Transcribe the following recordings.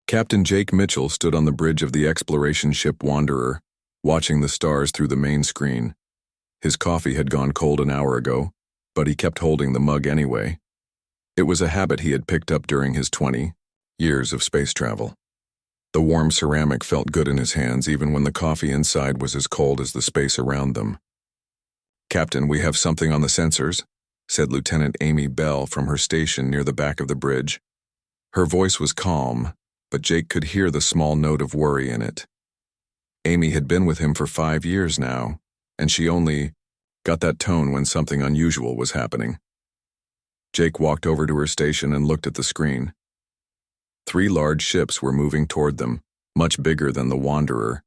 Captain Jake Mitchell stood on the bridge of the exploration ship Wanderer, watching the stars through the main screen. His coffee had gone cold an hour ago, but he kept holding the mug anyway. It was a habit he had picked up during his 20 years of space travel. The warm ceramic felt good in his hands even when the coffee inside was as cold as the space around them. "Captain, we have something on the sensors," said Lieutenant Amy Bell from her station near the back of the bridge. Her voice was calm, but Jake could hear the small note of worry in it. Amy had been with him for 5 years now, and she only got that tone when something unusual was happening. Jake walked over to her station and looked at the screen. 3 large ships were moving toward them, much bigger than the Wanderer.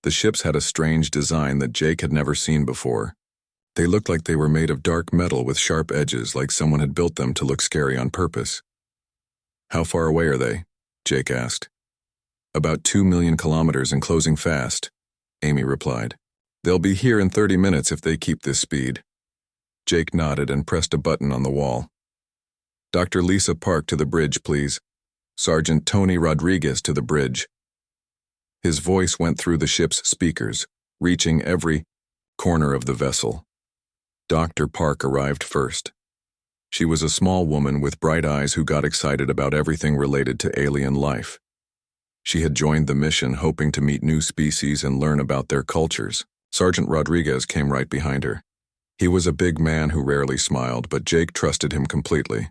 The ships had a strange design that Jake had never seen before. They looked like they were made of dark metal with sharp edges, like someone had built them to look scary on purpose. "How far away are they?" Jake asked. "About 2 million kilometers and closing fast," Amy replied. "They'll be here in 30 minutes if they keep this speed." Jake nodded and pressed a button on the wall. "Dr. Lisa Park to the bridge, please. Sergeant Tony Rodriguez to the bridge." His voice went through the ship's speakers, reaching every corner of the vessel. Dr. Park arrived first. She was a small woman with bright eyes who got excited about everything related to alien life. She had joined the mission hoping to meet new species and learn about their cultures. Sergeant Rodriguez came right behind her. He was a big man who rarely smiled, but Jake trusted him completely.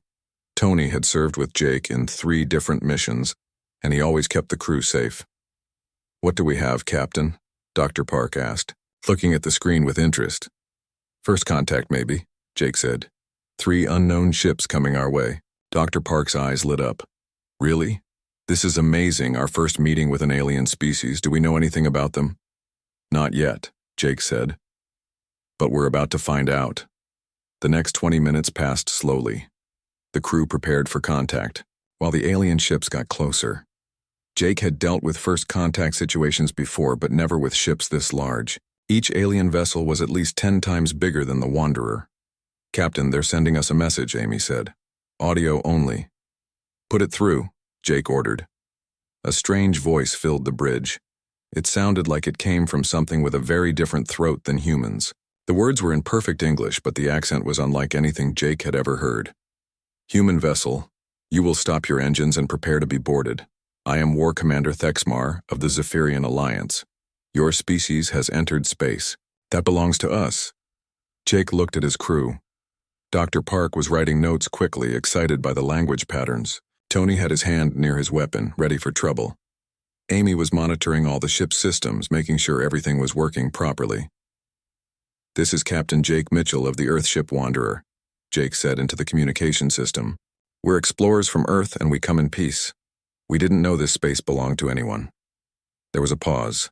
Tony had served with Jake in 3 different missions, and he always kept the crew safe. "What do we have, Captain?" Dr. Park asked, looking at the screen with interest. "First contact, maybe," Jake said. 3 unknown ships coming our way." Dr. Park's eyes lit up. "Really? This is amazing, our first meeting with an alien species. Do we know anything about them?" "Not yet," Jake said. "But we're about to find out." The next 20 minutes passed slowly. The crew prepared for contact, while the alien ships got closer. Jake had dealt with first contact situations before, but never with ships this large. Each alien vessel was at least 10 times bigger than the Wanderer. "Captain, they're sending us a message," Amy said. "Audio only." "Put it through," Jake ordered. A strange voice filled the bridge. It sounded like it came from something with a very different throat than humans. The words were in perfect English, but the accent was unlike anything Jake had ever heard. "Human vessel, you will stop your engines and prepare to be boarded. I am War Commander Thexmar of the Zephyrian Alliance. Your species has entered space. That belongs to us." Jake looked at his crew. Dr. Park was writing notes quickly, excited by the language patterns. Tony had his hand near his weapon, ready for trouble. Amy was monitoring all the ship's systems, making sure everything was working properly. "This is Captain Jake Mitchell of the Earthship Wanderer," Jake said into the communication system. "We're explorers from Earth and we come in peace. We didn't know this space belonged to anyone." There was a pause.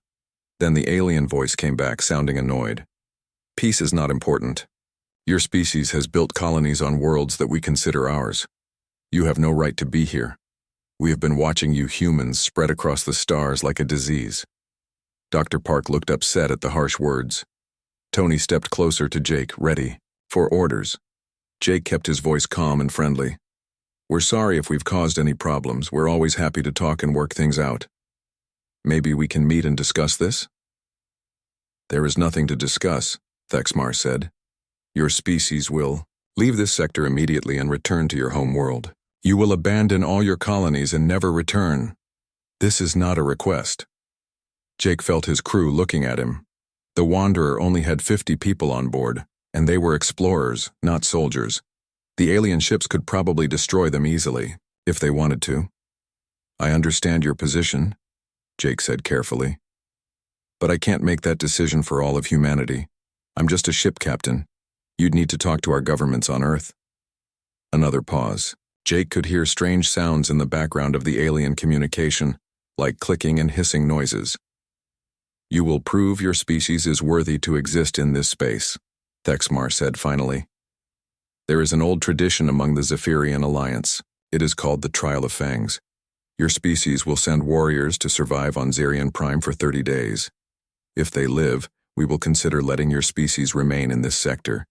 Then the alien voice came back, sounding annoyed. "Peace is not important. Your species has built colonies on worlds that we consider ours. You have no right to be here. We have been watching you humans spread across the stars like a disease." Dr. Park looked upset at the harsh words. Tony stepped closer to Jake, ready for orders. Jake kept his voice calm and friendly. "We're sorry if we've caused any problems. We're always happy to talk and work things out. Maybe we can meet and discuss this?" "There is nothing to discuss," Thexmar said. "Your species will leave this sector immediately and return to your home world. You will abandon all your colonies and never return. This is not a request." Jake felt his crew looking at him. The Wanderer only had 50 people on board, and they were explorers, not soldiers. The alien ships could probably destroy them easily, if they wanted to. "I understand your position," Jake said carefully. "But I can't make that decision for all of humanity. I'm just a ship captain. You'd need to talk to our governments on Earth." Another pause. Jake could hear strange sounds in the background of the alien communication, like clicking and hissing noises. "You will prove your species is worthy to exist in this space," Thexmar said finally. "There is an old tradition among the Zephyrian Alliance. It is called the Trial of Fangs. Your species will send warriors to survive on Zarian Prime for 30 days. If they live, we will consider letting your species remain in this sector.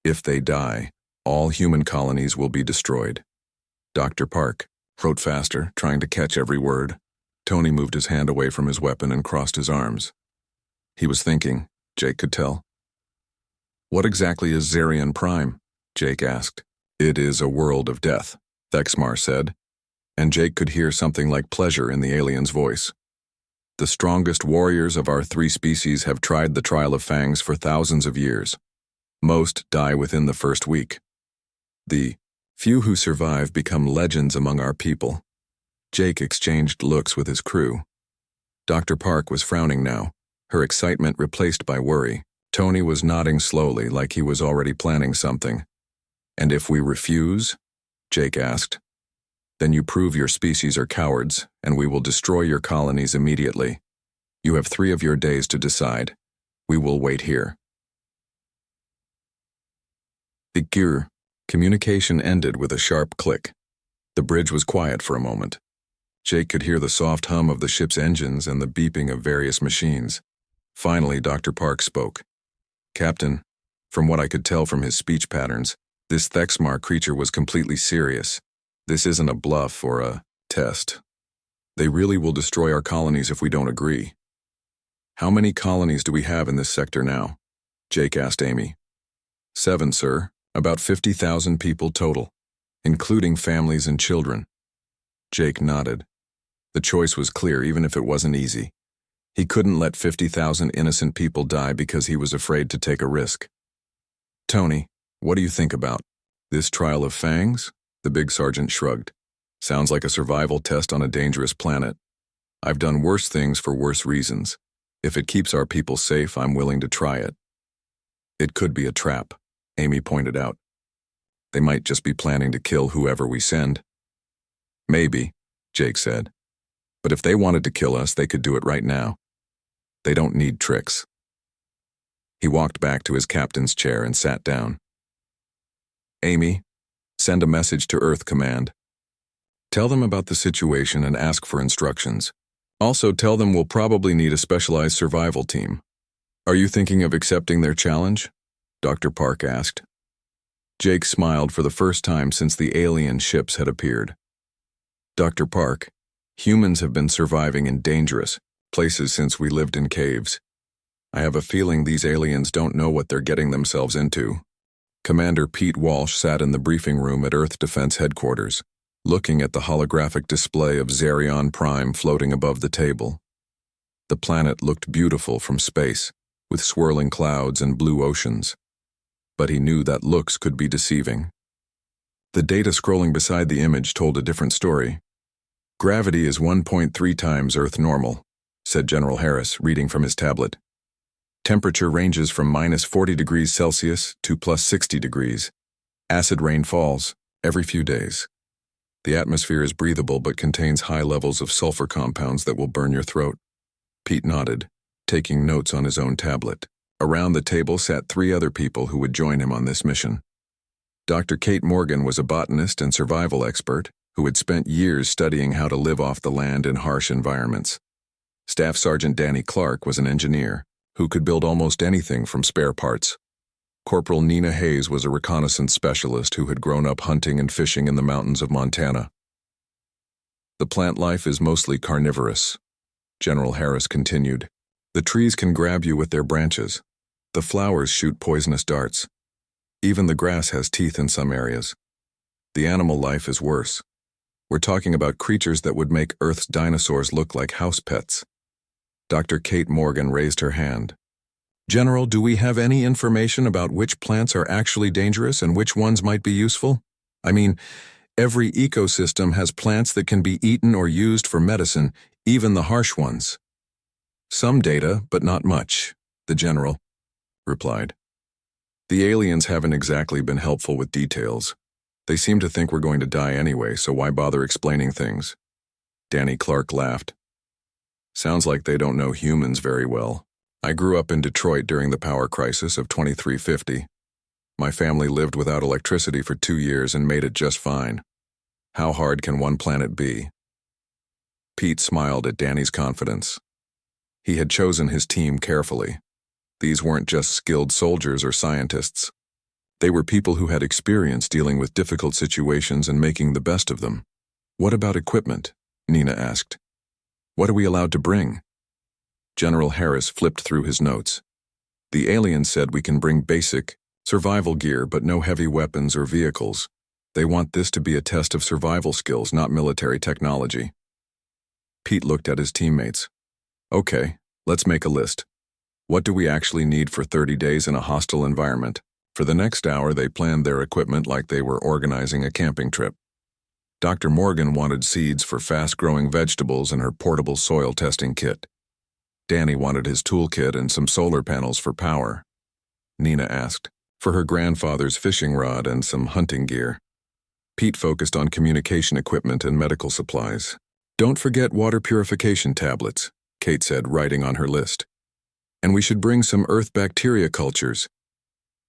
If they die, all human colonies will be destroyed. Dr. Park, wrote faster, trying to catch every word. Tony moved his hand away from his weapon and crossed his arms. He was thinking, Jake could tell. What exactly is Zarian Prime? Jake asked. It is a world of death, Thexmar said, and Jake could hear something like pleasure in the alien's voice. The strongest warriors of our 3 species have tried the trial of fangs for thousands of years. Most die within the first week. The few who survive become legends among our people. Jake exchanged looks with his crew. Dr. Park was frowning now, her excitement replaced by worry. Tony was nodding slowly like he was already planning something. And if we refuse? Jake asked. Then you prove your species are cowards, and we will destroy your colonies immediately. You have 3 of your days to decide. We will wait here. The communication ended with a sharp click. The bridge was quiet for a moment. Jake could hear the soft hum of the ship's engines and the beeping of various machines. Finally, Dr. Park spoke. Captain, from what I could tell from his speech patterns, this Thexmar creature was completely serious. This isn't a bluff or a test. They really will destroy our colonies if we don't agree. How many colonies do we have in this sector now? Jake asked Amy. 7, sir. About 50,000 people total, including families and children. Jake nodded. The choice was clear, even if it wasn't easy. He couldn't let 50,000 innocent people die because he was afraid to take a risk. Tony, what do you think about this trial of fangs? The big sergeant shrugged. Sounds like a survival test on a dangerous planet. I've done worse things for worse reasons. If it keeps our people safe, I'm willing to try it. It could be a trap, Amy pointed out. They might just be planning to kill whoever we send. Maybe, Jake said. But if they wanted to kill us, they could do it right now. They don't need tricks. He walked back to his captain's chair and sat down. Amy, send a message to Earth Command. Tell them about the situation and ask for instructions. Also tell them we'll probably need a specialized survival team. Are you thinking of accepting their challenge? Dr. Park asked. Jake smiled for the first time since the alien ships had appeared. Dr. Park, humans have been surviving in dangerous places since we lived in caves. I have a feeling these aliens don't know what they're getting themselves into. Commander Pete Walsh sat in the briefing room at Earth Defense Headquarters, looking at the holographic display of Zarian Prime floating above the table. The planet looked beautiful from space, with swirling clouds and blue oceans. But he knew that looks could be deceiving. The data scrolling beside the image told a different story. Gravity is 1.3 times Earth normal, said General Harris, reading from his tablet. Temperature ranges from -40 degrees Celsius to +60 degrees. Acid rain falls every few days. The atmosphere is breathable but contains high levels of sulfur compounds that will burn your throat. Pete nodded, taking notes on his own tablet. Around the table sat 3 other people who would join him on this mission. Dr. Kate Morgan was a botanist and survival expert who had spent years studying how to live off the land in harsh environments. Staff Sergeant Danny Clark was an engineer who could build almost anything from spare parts. Corporal Nina Hayes was a reconnaissance specialist who had grown up hunting and fishing in the mountains of Montana. The plant life is mostly carnivorous, General Harris continued. The trees can grab you with their branches. The flowers shoot poisonous darts. Even the grass has teeth in some areas. The animal life is worse. We're talking about creatures that would make Earth's dinosaurs look like house pets. Dr. Kate Morgan raised her hand. General, do we have any information about which plants are actually dangerous and which ones might be useful? I mean, every ecosystem has plants that can be eaten or used for medicine, even the harsh ones. Some data, but not much, the general replied. The aliens haven't exactly been helpful with details. They seem to think we're going to die anyway, so why bother explaining things? Danny Clark laughed. Sounds like they don't know humans very well. I grew up in Detroit during the power crisis of 2350. My family lived without electricity for 2 years and made it just fine. How hard can one planet be? Pete smiled at Danny's confidence. He had chosen his team carefully. These weren't just skilled soldiers or scientists. They were people who had experience dealing with difficult situations and making the best of them. What about equipment? Nina asked. What are we allowed to bring? General Harris flipped through his notes. The aliens said we can bring basic, survival gear but no heavy weapons or vehicles. They want this to be a test of survival skills, not military technology. Pete looked at his teammates. Okay, let's make a list. What do we actually need for 30 days in a hostile environment? For the next hour, they planned their equipment like they were organizing a camping trip. Dr. Morgan wanted seeds for fast-growing vegetables and her portable soil testing kit. Danny wanted his toolkit and some solar panels for power. Nina asked for her grandfather's fishing rod and some hunting gear. Pete focused on communication equipment and medical supplies. Don't forget water purification tablets, Kate said, writing on her list. And we should bring some earth bacteria cultures.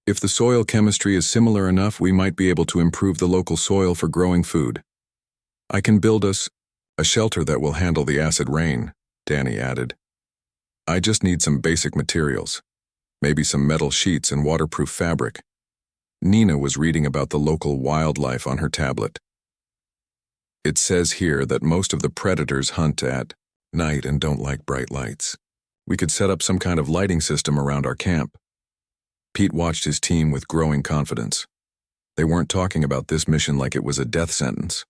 If the soil chemistry is similar enough, we might be able to improve the local soil for growing food. I can build us a shelter that will handle the acid rain, Danny added. I just need some basic materials, maybe some metal sheets and waterproof fabric. Nina was reading about the local wildlife on her tablet. It says here that most of the predators hunt at night and don't like bright lights. We could set up some kind of lighting system around our camp. Pete watched his team with growing confidence. They weren't talking about this mission like it was a death sentence.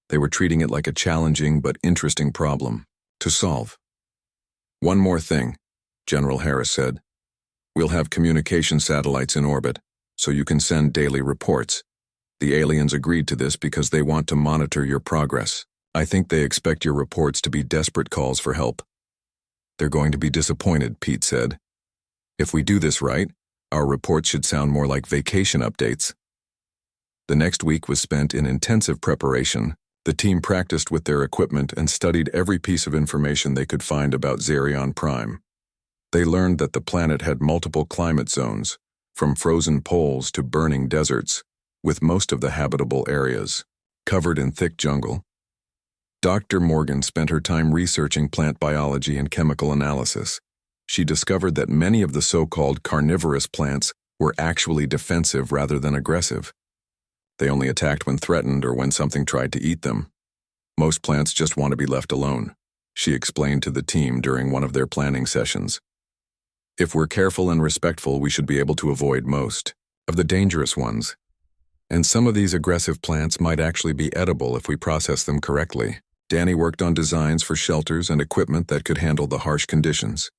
They were treating it like a challenging but interesting problem to solve. One more thing, General Harris said. We'll have communication satellites in orbit, so you can send daily reports. The aliens agreed to this because they want to monitor your progress. I think they expect your reports to be desperate calls for help. They're going to be disappointed, Pete said. If we do this right, our reports should sound more like vacation updates. The next week was spent in intensive preparation. The team practiced with their equipment and studied every piece of information they could find about Xerion Prime. They learned that the planet had multiple climate zones, from frozen poles to burning deserts, with most of the habitable areas covered in thick jungle. Dr. Morgan spent her time researching plant biology and chemical analysis. She discovered that many of the so-called carnivorous plants were actually defensive rather than aggressive. They only attacked when threatened or when something tried to eat them. Most plants just want to be left alone, she explained to the team during one of their planning sessions. If we're careful and respectful, we should be able to avoid most of the dangerous ones. And some of these aggressive plants might actually be edible if we process them correctly. Danny worked on designs for shelters and equipment that could handle the harsh conditions.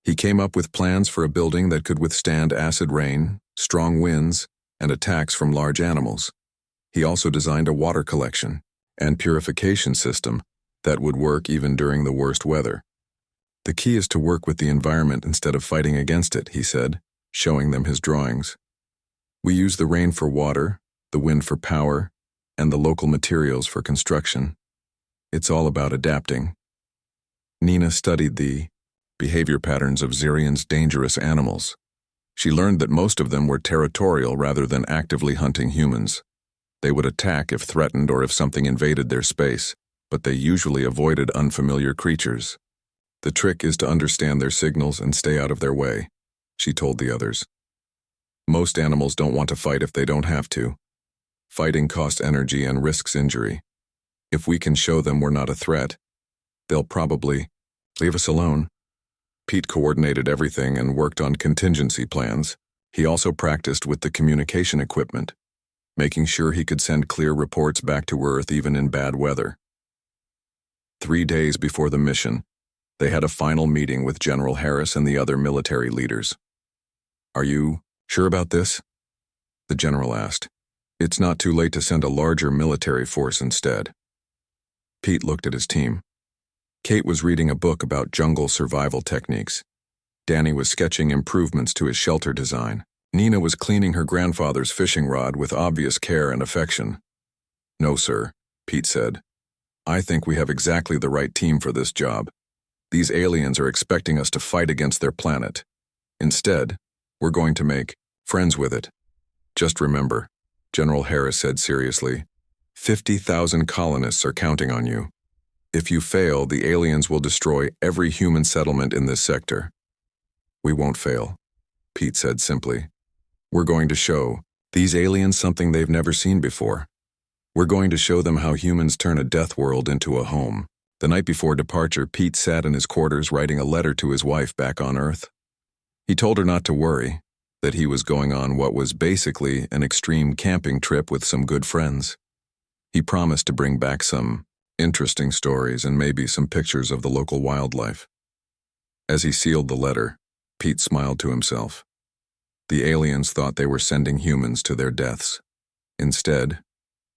He came up with plans for a building that could withstand acid rain, strong winds, and attacks from large animals. He also designed a water collection and purification system that would work even during the worst weather. The key is to work with the environment instead of fighting against it, he said, showing them his drawings. We use the rain for water, the wind for power, and the local materials for construction. It's all about adapting. Nina studied the behavior patterns of Xerion's dangerous animals. She learned that most of them were territorial rather than actively hunting humans. They would attack if threatened or if something invaded their space, but they usually avoided unfamiliar creatures. The trick is to understand their signals and stay out of their way, she told the others. Most animals don't want to fight if they don't have to. Fighting costs energy and risks injury. If we can show them we're not a threat, they'll probably leave us alone. Pete coordinated everything and worked on contingency plans. He also practiced with the communication equipment, making sure he could send clear reports back to Earth even in bad weather. 3 days before the mission, they had a final meeting with General Harris and the other military leaders. Are you sure about this? The general asked. It's not too late to send a larger military force instead. Pete looked at his team. Kate was reading a book about jungle survival techniques. Danny was sketching improvements to his shelter design. Nina was cleaning her grandfather's fishing rod with obvious care and affection. No, sir, Pete said. I think we have exactly the right team for this job. These aliens are expecting us to fight against their planet. Instead, we're going to make friends with it. Just remember, General Harris said seriously, 50,000 colonists are counting on you. If you fail, the aliens will destroy every human settlement in this sector. We won't fail, Pete said simply. We're going to show these aliens something they've never seen before. We're going to show them how humans turn a death world into a home. The night before departure, Pete sat in his quarters writing a letter to his wife back on Earth. He told her not to worry, that he was going on what was basically an extreme camping trip with some good friends. He promised to bring back some interesting stories and maybe some pictures of the local wildlife. As he sealed the letter, Pete smiled to himself. The aliens thought they were sending humans to their deaths. Instead,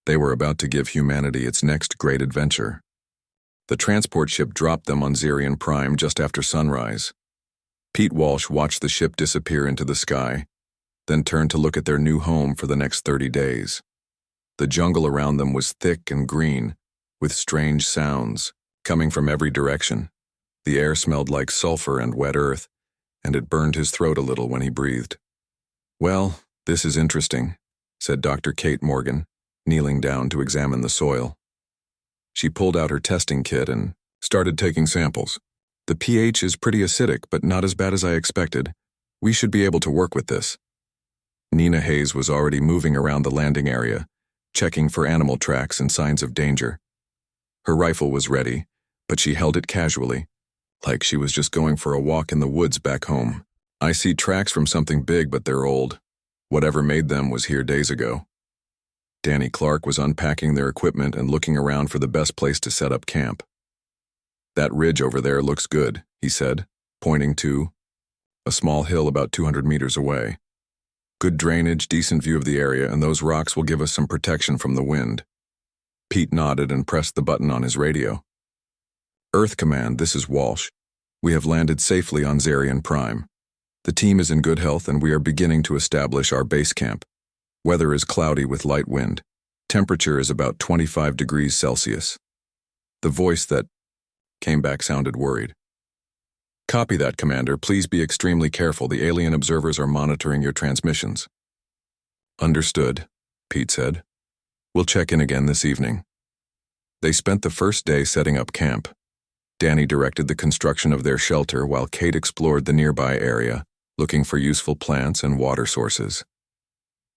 they were about to give humanity its next great adventure. The transport ship dropped them on Zerion Prime just after sunrise. Pete Walsh watched the ship disappear into the sky, then turned to look at their new home for the next 30 days. The jungle around them was thick and green, with strange sounds coming from every direction. The air smelled like sulfur and wet earth, and it burned his throat a little when he breathed. "Well, this is interesting," said Dr. Kate Morgan, kneeling down to examine the soil. She pulled out her testing kit and started taking samples. "The pH is pretty acidic, but not as bad as I expected. We should be able to work with this." Nina Hayes was already moving around the landing area, checking for animal tracks and signs of danger. Her rifle was ready, but she held it casually, like she was just going for a walk in the woods back home. "I see tracks from something big, but they're old. Whatever made them was here days ago." Danny Clark was unpacking their equipment and looking around for the best place to set up camp. "That ridge over there looks good," he said, pointing to a small hill about 200 meters away. "Good drainage, decent view of the area, and those rocks will give us some protection from the wind." Pete nodded and pressed the button on his radio. "Earth Command, this is Walsh. We have landed safely on Zerion Prime. The team is in good health and we are beginning to establish our base camp. Weather is cloudy with light wind. Temperature is about 25 degrees Celsius. The voice that came back sounded worried. "Copy that, Commander. Please be extremely careful. The alien observers are monitoring your transmissions." "Understood," Pete said. "We'll check in again this evening." They spent the first day setting up camp. Danny directed the construction of their shelter while Kate explored the nearby area, looking for useful plants and water sources.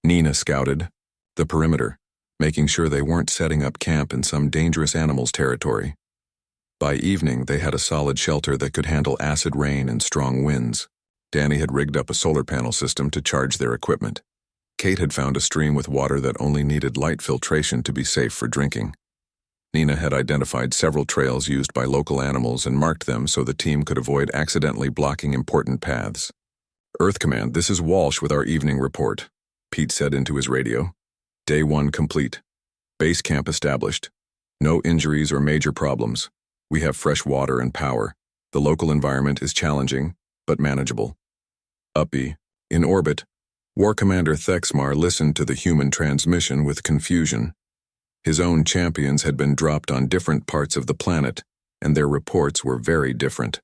Nina scouted the perimeter, making sure they weren't setting up camp in some dangerous animals' territory. By evening, they had a solid shelter that could handle acid rain and strong winds. Danny had rigged up a solar panel system to charge their equipment. Kate had found a stream with water that only needed light filtration to be safe for drinking. Nina had identified several trails used by local animals and marked them so the team could avoid accidentally blocking important paths. "Earth Command, this is Walsh with our evening report," Pete said into his radio. "Day 1 complete. Base camp established. No injuries or major problems. We have fresh water and power. The local environment is challenging, but manageable." Uppy, in orbit, War Commander Thexmar listened to the human transmission with confusion. His own champions had been dropped on different parts of the planet, and their reports were very different.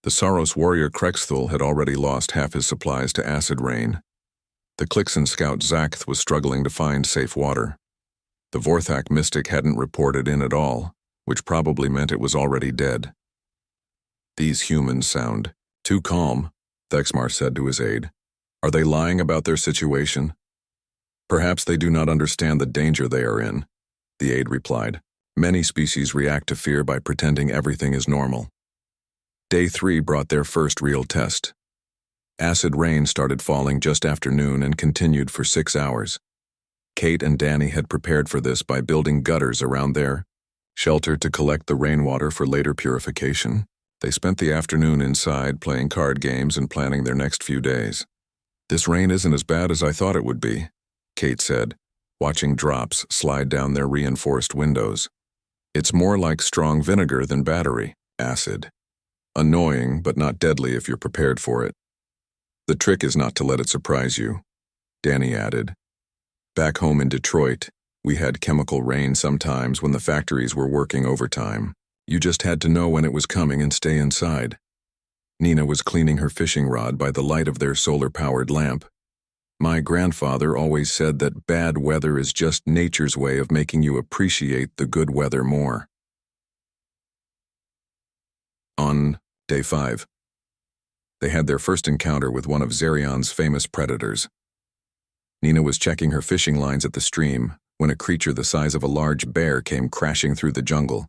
The Saros warrior Krexthul had already lost half his supplies to acid rain. The Klixen scout Zakth was struggling to find safe water. The Vorthak mystic hadn't reported in at all, which probably meant it was already dead. "These humans sound too calm," Thexmar said to his aide. "Are they lying about their situation?" "Perhaps they do not understand the danger they are in," the aide replied. "Many species react to fear by pretending everything is normal." Day 3 brought their first real test. Acid rain started falling just after noon and continued for 6 hours. Kate and Danny had prepared for this by building gutters around their shelter to collect the rainwater for later purification. They spent the afternoon inside playing card games and planning their next few days. "This rain isn't as bad as I thought it would be," Kate said, watching drops slide down their reinforced windows. "It's more like strong vinegar than battery acid. Annoying, but not deadly if you're prepared for it. The trick is not to let it surprise you," Danny added. "Back home in Detroit, we had chemical rain sometimes when the factories were working overtime. You just had to know when it was coming and stay inside." Nina was cleaning her fishing rod by the light of their solar-powered lamp. "My grandfather always said that bad weather is just nature's way of making you appreciate the good weather more." On Day 5, they had their first encounter with one of Zerion's famous predators. Nina was checking her fishing lines at the stream when a creature the size of a large bear came crashing through the jungle.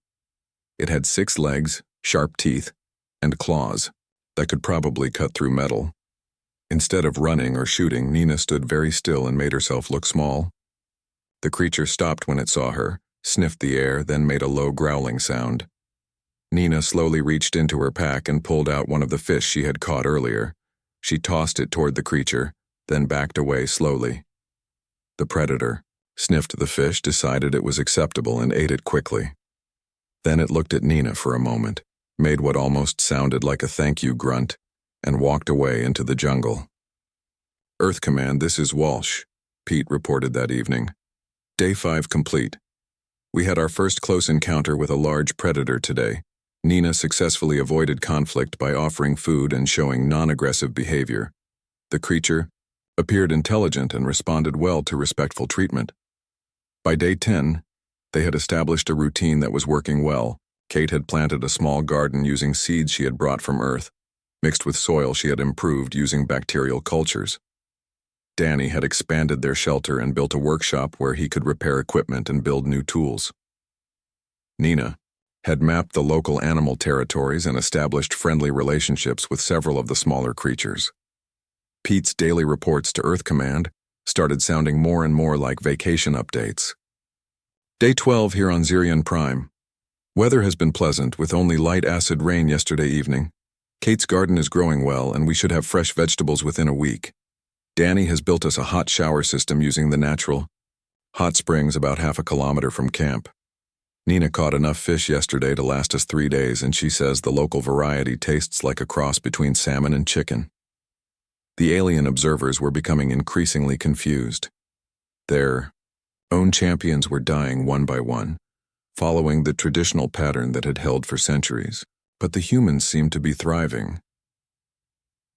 It had 6 legs, sharp teeth, and claws that could probably cut through metal. Instead of running or shooting, Nina stood very still and made herself look small. The creature stopped when it saw her, sniffed the air, then made a low growling sound. Nina slowly reached into her pack and pulled out one of the fish she had caught earlier. She tossed it toward the creature, then backed away slowly. The predator sniffed the fish, decided it was acceptable, and ate it quickly. Then it looked at Nina for a moment, made what almost sounded like a thank you grunt, and walked away into the jungle. "Earth Command, this is Walsh," Pete reported that evening. "Day 5 complete. We had our first close encounter with a large predator today. Nina successfully avoided conflict by offering food and showing non-aggressive behavior. The creature appeared intelligent and responded well to respectful treatment. By day 10, they had established a routine that was working well. Kate had planted a small garden using seeds she had brought from Earth, mixed with soil she had improved using bacterial cultures. Danny had expanded their shelter and built a workshop where he could repair equipment and build new tools. Nina had mapped the local animal territories and established friendly relationships with several of the smaller creatures. Pete's daily reports to Earth Command started sounding more and more like vacation updates. Day 12 here on Zirion Prime. Weather has been pleasant with only light acid rain yesterday evening. Kate's garden is growing well and we should have fresh vegetables within a week. Danny has built us a hot shower system using the natural hot springs about half a kilometer from camp. Nina caught enough fish yesterday to last us 3 days, and she says the local variety tastes like a cross between salmon and chicken. The alien observers were becoming increasingly confused. Their own champions were dying one by one, following the traditional pattern that had held for centuries, but the humans seemed to be thriving.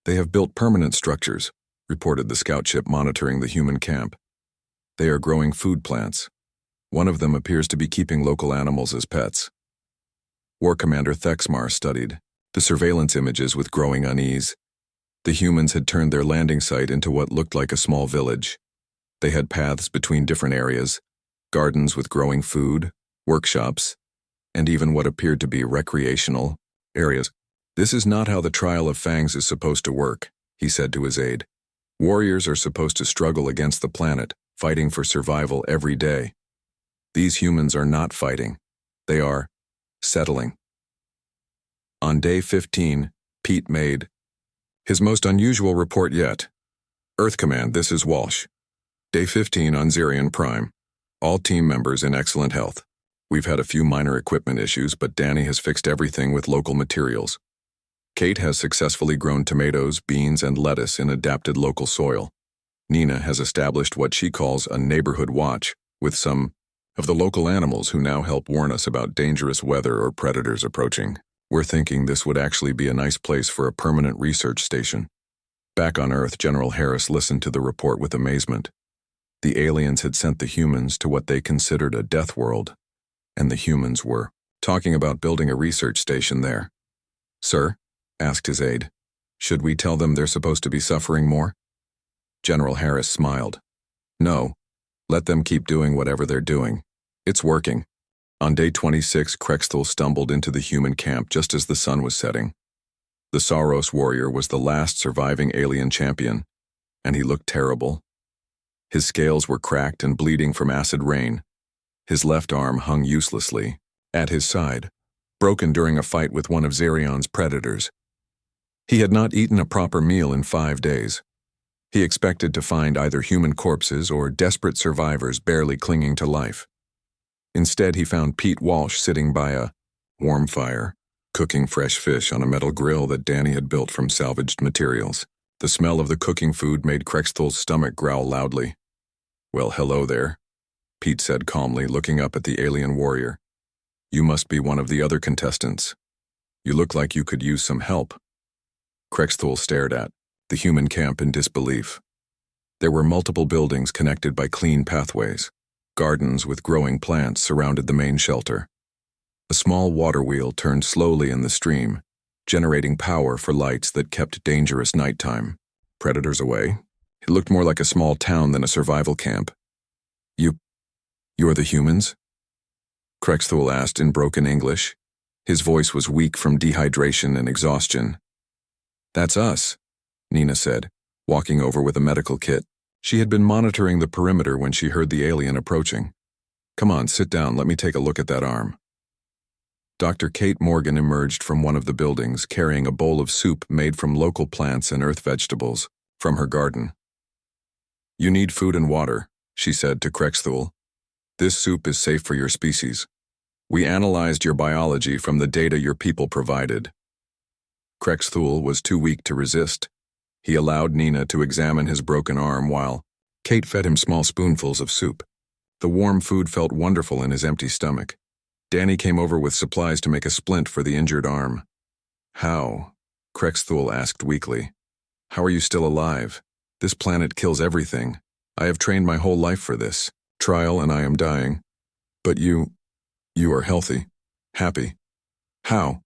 "They have built permanent structures," reported the scout ship monitoring the human camp. "They are growing food plants. One of them appears to be keeping local animals as pets." War Commander Thexmar studied the surveillance images with growing unease. The humans had turned their landing site into what looked like a small village. They had paths between different areas, gardens with growing food, workshops, and even what appeared to be recreational areas. "This is not how the trial of fangs is supposed to work," he said to his aide. "Warriors are supposed to struggle against the planet, fighting for survival every day. These humans are not fighting. They are settling." On day 15, Pete made his most unusual report yet. "Earth Command, this is Walsh. Day 15 on Zirion Prime. All team members in excellent health. We've had a few minor equipment issues, but Danny has fixed everything with local materials. Kate has successfully grown tomatoes, beans, and lettuce in adapted local soil. Nina has established what she calls a neighborhood watch with some of the local animals who now help warn us about dangerous weather or predators approaching. We're thinking this would actually be a nice place for a permanent research station." Back on Earth, General Harris listened to the report with amazement. The aliens had sent the humans to what they considered a death world, and the humans were talking about building a research station there. "Sir?" asked his aide. "Should we tell them they're supposed to be suffering more?" General Harris smiled. "No, let them keep doing whatever they're doing. It's working." On day 26, Krexthul stumbled into the human camp just as the sun was setting. The Saros warrior was the last surviving alien champion, and he looked terrible. His scales were cracked and bleeding from acid rain. His left arm hung uselessly at his side, broken during a fight with one of Zirion's predators. He had not eaten a proper meal in 5 days. He expected to find either human corpses or desperate survivors barely clinging to life. Instead, he found Pete Walsh sitting by a warm fire, cooking fresh fish on a metal grill that Danny had built from salvaged materials. The smell of the cooking food made Krexthul's stomach growl loudly. "Well, hello there," Pete said calmly, looking up at the alien warrior. "You must be one of the other contestants. You look like you could use some help." Krexthul stared at the human camp in disbelief. There were multiple buildings connected by clean pathways. Gardens with growing plants surrounded the main shelter. A small water wheel turned slowly in the stream, generating power for lights that kept dangerous nighttime predators away. It looked more like a small town than a survival camp. You're the humans? Krexthul asked in broken English. His voice was weak from dehydration and exhaustion. That's us, Nina said, walking over with a medical kit. She had been monitoring the perimeter when she heard the alien approaching. Come on, sit down, let me take a look at that arm. Dr. Kate Morgan emerged from one of the buildings carrying a bowl of soup made from local plants and earth vegetables from her garden. You need food and water, she said to Krexthul. This soup is safe for your species. We analyzed your biology from the data your people provided. Krexthul was too weak to resist. He allowed Nina to examine his broken arm while Kate fed him small spoonfuls of soup. The warm food felt wonderful in his empty stomach. Danny came over with supplies to make a splint for the injured arm. How? Krexthul asked weakly. How are you still alive? This planet kills everything. I have trained my whole life for this trial and I am dying. But you are healthy, happy. How?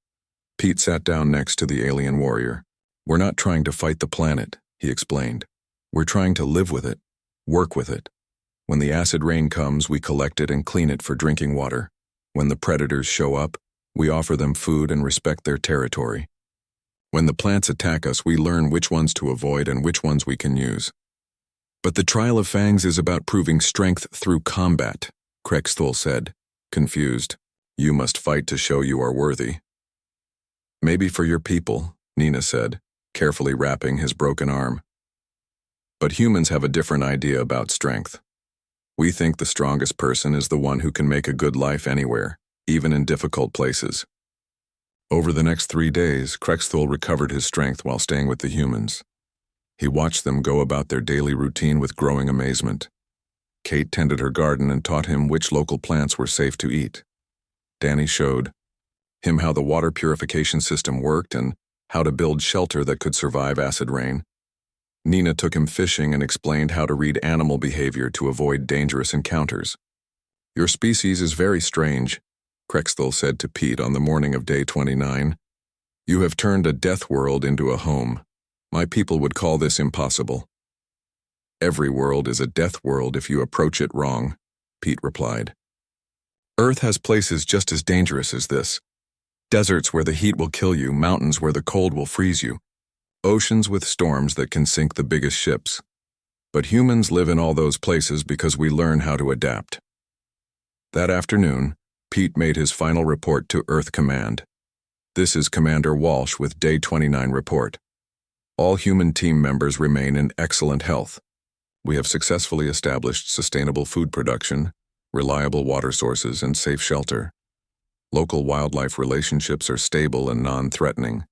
Pete sat down next to the alien warrior. We're not trying to fight the planet, he explained. We're trying to live with it, work with it. When the acid rain comes, we collect it and clean it for drinking water. When the predators show up, we offer them food and respect their territory. When the plants attack us, we learn which ones to avoid and which ones we can use. But the trial of fangs is about proving strength through combat, Krexthul said, confused. You must fight to show you are worthy. Maybe for your people, Nina said, carefully wrapping his broken arm. But humans have a different idea about strength. We think the strongest person is the one who can make a good life anywhere, even in difficult places. Over the next 3 days, Krexthul recovered his strength while staying with the humans. He watched them go about their daily routine with growing amazement. Kate tended her garden and taught him which local plants were safe to eat. Danny showed him how the water purification system worked and how to build shelter that could survive acid rain. Nina took him fishing and explained how to read animal behavior to avoid dangerous encounters. Your species is very strange, Krexthul said to Pete on the morning of day 29. You have turned a death world into a home. My people would call this impossible. Every world is a death world if you approach it wrong, Pete replied. Earth has places just as dangerous as this. Deserts where the heat will kill you, mountains where the cold will freeze you, oceans with storms that can sink the biggest ships. But humans live in all those places because we learn how to adapt. That afternoon, Pete made his final report to Earth Command. This is Commander Walsh with Day 29 report. All human team members remain in excellent health. We have successfully established sustainable food production, reliable water sources, and safe shelter. Local wildlife relationships are stable and non-threatening.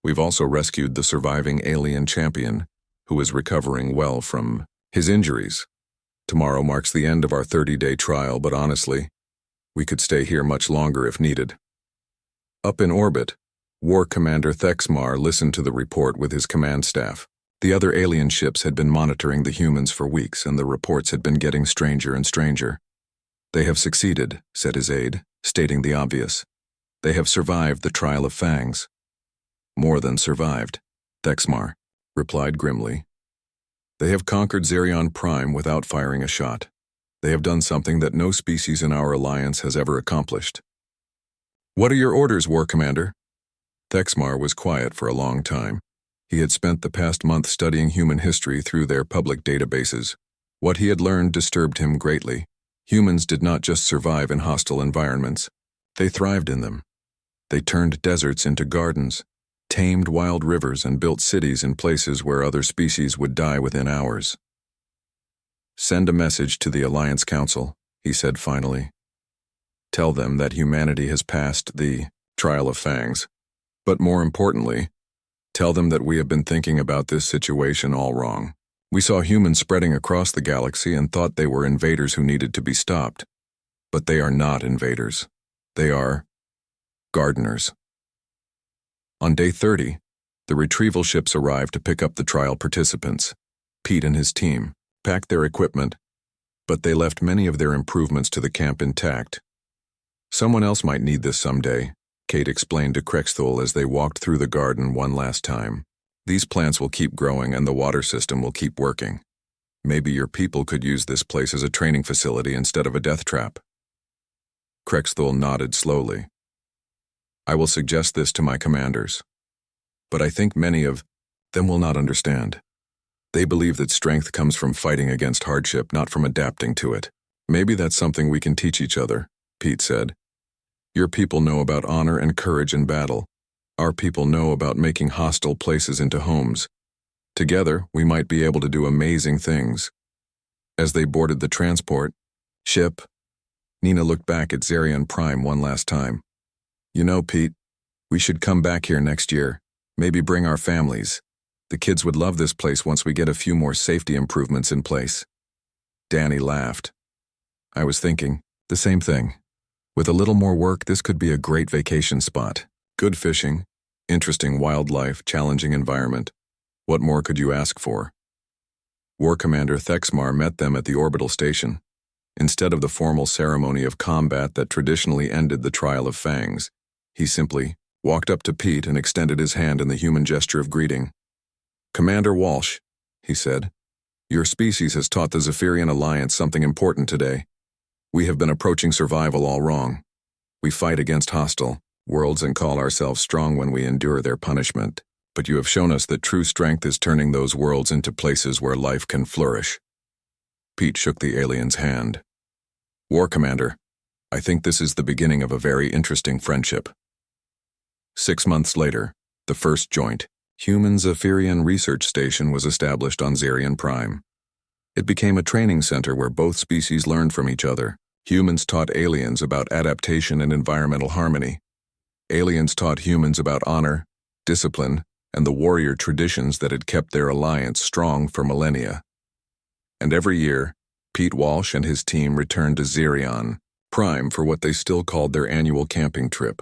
We've also rescued the surviving alien champion, who is recovering well from his injuries. Tomorrow marks the end of our 30-day trial, but honestly, we could stay here much longer if needed. Up in orbit, War Commander Thexmar listened to the report with his command staff. The other alien ships had been monitoring the humans for weeks, and the reports had been getting stranger and stranger. They have succeeded, said his aide, stating the obvious. They have survived the trial of fangs. More than survived, Thexmar replied grimly. They have conquered Zerion Prime without firing a shot. They have done something that no species in our alliance has ever accomplished. What are your orders, War Commander? Thexmar was quiet for a long time. He had spent the past month studying human history through their public databases. What he had learned disturbed him greatly. Humans did not just survive in hostile environments. They thrived in them. They turned deserts into gardens, tamed wild rivers, and built cities in places where other species would die within hours. Send a message to the Alliance Council, he said finally. Tell them that humanity has passed the trial of fangs. But more importantly, tell them that we have been thinking about this situation all wrong. We saw humans spreading across the galaxy and thought they were invaders who needed to be stopped. But they are not invaders. They are gardeners. On day 30, the retrieval ships arrived to pick up the trial participants. Pete and his team packed their equipment, but they left many of their improvements to the camp intact. Someone else might need this someday, Kate explained to Krexthul as they walked through the garden one last time. These plants will keep growing and the water system will keep working. Maybe your people could use this place as a training facility instead of a death trap. Krexthul nodded slowly. I will suggest this to my commanders. But I think many of them will not understand. They believe that strength comes from fighting against hardship, not from adapting to it. Maybe that's something we can teach each other, Pete said. Your people know about honor and courage in battle. Our people know about making hostile places into homes. Together, we might be able to do amazing things. As they boarded the transport ship, Nina looked back at Zarian Prime one last time. You know, Pete, we should come back here next year. Maybe bring our families. The kids would love this place once we get a few more safety improvements in place. Danny laughed. I was thinking the same thing. With a little more work, this could be a great vacation spot. Good fishing, interesting wildlife, challenging environment. What more could you ask for? War Commander Thexmar met them at the orbital station. Instead of the formal ceremony of combat that traditionally ended the trial of fangs, he simply walked up to Pete and extended his hand in the human gesture of greeting. Commander Walsh, he said, your species has taught the Zephyrian Alliance something important today. We have been approaching survival all wrong. We fight against hostile worlds and call ourselves strong when we endure their punishment. But you have shown us that true strength is turning those worlds into places where life can flourish. Pete shook the alien's hand. War Commander, I think this is the beginning of a very interesting friendship. 6 months later, the first joint human Zephyrian research station was established on Zarian Prime. It became a training center where both species learned from each other. Humans taught aliens about adaptation and environmental harmony. Aliens taught humans about honor, discipline, and the warrior traditions that had kept their alliance strong for millennia. And every year, Pete Walsh and his team returned to Zarian Prime for what they still called their annual camping trip.